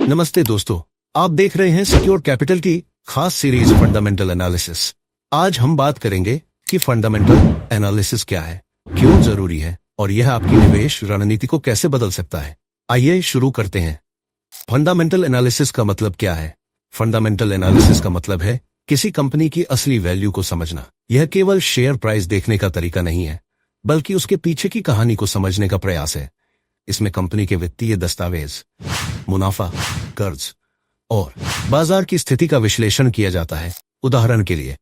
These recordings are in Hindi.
नमस्ते दोस्तों, आप देख रहे हैं सिक्योर कैपिटल की खास सीरीज फंडामेंटल एनालिसिस। आज हम बात करेंगे कि फंडामेंटल एनालिसिस क्या है, क्यों जरूरी है और यह आपकी निवेश रणनीति को कैसे बदल सकता है। आइए शुरू करते हैं। फंडामेंटल एनालिसिस का मतलब क्या है? फंडामेंटल एनालिसिस का मतलब है किसी कंपनी की असली वैल्यू को समझना। यह केवल शेयर प्राइस देखने का तरीका नहीं है, बल्कि उसके पीछे की कहानी को समझने का प्रयास है। इसमें कंपनी के वित्तीय दस्तावेज, मुनाफा, कर्ज और बाजार की स्थिति का विश्लेषण किया जाता है। उदाहरण के लिए,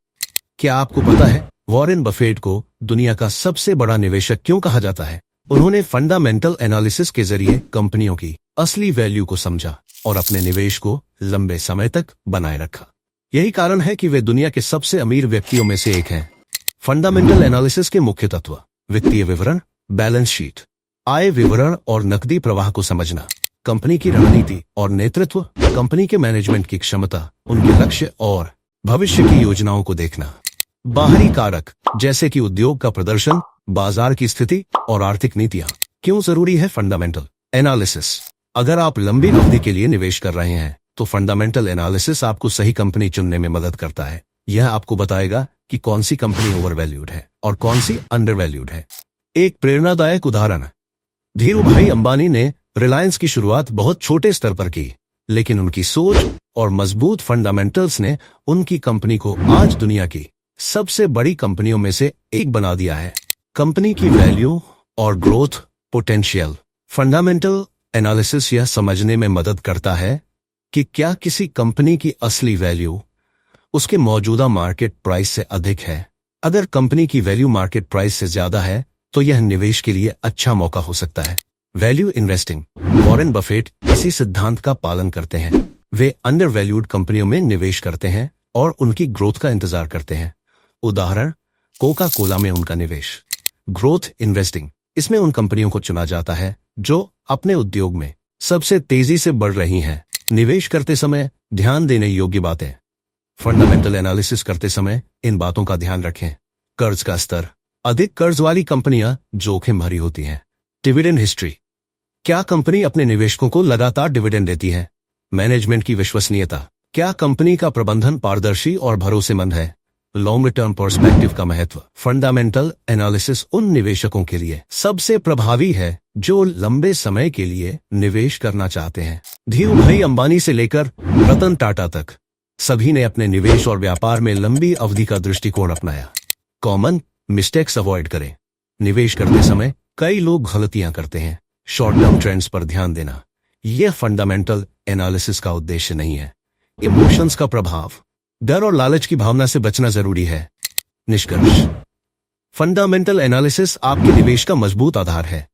क्या आपको पता है वॉरेन बफेट को दुनिया का सबसे बड़ा निवेशक क्यों कहा जाता है? उन्होंने फंडामेंटल एनालिसिस के जरिए कंपनियों की असली वैल्यू को समझा और अपने निवेश को लंबे समय तक बनाए रखा। यही कारण है कि वे दुनिया के सबसे अमीर व्यक्तियों में से एक हैं। फंडामेंटल एनालिसिस के मुख्य तत्व: वित्तीय विवरण, बैलेंस शीट, आय विवरण और नकदी प्रवाह को समझना, कंपनी की रणनीति और नेतृत्व, कंपनी के मैनेजमेंट की क्षमता, उनके लक्ष्य और भविष्य की योजनाओं को देखना, बाहरी कारक जैसे कि उद्योग का प्रदर्शन, बाजार की स्थिति और आर्थिक नीतियां। क्यों जरूरी है फंडामेंटल एनालिसिस? अगर आप लंबी अवधि के लिए निवेश कर रहे हैं तो फंडामेंटल एनालिसिस आपको सही कंपनी चुनने में मदद करता है। यह आपको बताएगा कि कौन सी कंपनी ओवरवैल्यूड है और कौन सी अंडरवैल्यूड है। एक प्रेरणादायक उदाहरण: धीरूभाई अंबानी ने रिलायंस की शुरुआत बहुत छोटे स्तर पर की, लेकिन उनकी सोच और मजबूत फंडामेंटल्स ने उनकी कंपनी को आज दुनिया की सबसे बड़ी कंपनियों में से एक बना दिया है। कंपनी की वैल्यू और ग्रोथ पोटेंशियल। फंडामेंटल एनालिसिस यह समझने में मदद करता है कि क्या किसी कंपनी की असली वैल्यू उसके मौजूदा मार्केट प्राइस से अधिक है। अगर कंपनी की वैल्यू मार्केट प्राइस से ज्यादा है तो यह निवेश के लिए अच्छा मौका हो सकता है। Value investing. वॉरेन बफेट इसी सिद्धांत का पालन करते हैं। वे अंडरवैल्यूड कंपनियों में निवेश करते हैं और उनकी ग्रोथ का इंतजार करते हैं। उदाहरण: कोका कोला में उनका निवेश। ग्रोथ इन्वेस्टिंग, इसमें उन कंपनियों को चुना जाता है जो अपने उद्योग में सबसे तेजी से बढ़ रही हैं। निवेश करते समय ध्यान देने योग्य बातें। फंडामेंटल एनालिसिस करते समय इन बातों का ध्यान रखें। कर्ज का स्तर। अधिक कर्ज वाली कंपनियां जोखिम भरी होती हैं। डिविडेंड हिस्ट्री, क्या कंपनी अपने निवेशकों को लगातार डिविडेंड देती है? मैनेजमेंट की विश्वसनीयता, क्या कंपनी का प्रबंधन पारदर्शी और भरोसेमंद है? लॉन्ग टर्म पर्सपेक्टिव का महत्व। फंडामेंटल एनालिसिस उन निवेशकों के लिए सबसे प्रभावी है जो लंबे समय के लिए निवेश करना चाहते हैं। धीरूभाई अंबानी से लेकर रतन टाटा तक सभी ने अपने निवेश और व्यापार में लंबी अवधि का दृष्टिकोण अपनाया। कॉमन मिस्टेक्स अवॉइड करें। निवेश करते समय कई लोग गलतियां करते हैं। शॉर्ट टर्म ट्रेंड्स पर ध्यान देना, यह फंडामेंटल एनालिसिस का उद्देश्य नहीं है। इमोशंस का प्रभाव। डर और लालच की भावना से बचना जरूरी है। निष्कर्ष: फंडामेंटल एनालिसिस आपके निवेश का मजबूत आधार है।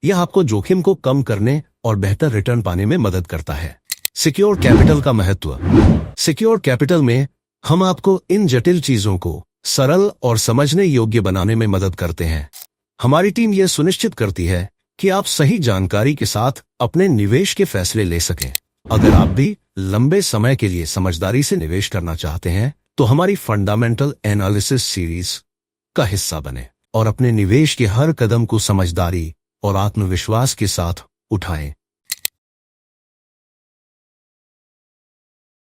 यह आपको जोखिम को कम करने और बेहतर रिटर्न पाने में मदद करता है। सिक्योर कैपिटल का महत्व। सिक्योर कैपिटल में हम आपको इन जटिल चीजों को सरल और समझने योग्य बनाने में मदद करते हैं। हमारी टीम यह सुनिश्चित करती है कि आप सही जानकारी के साथ अपने निवेश के फैसले ले सकें। अगर आप भी लंबे समय के लिए समझदारी से निवेश करना चाहते हैं तो हमारी फंडामेंटल एनालिसिस सीरीज का हिस्सा बने और अपने निवेश के हर कदम को समझदारी और आत्मविश्वास के साथ उठाएं।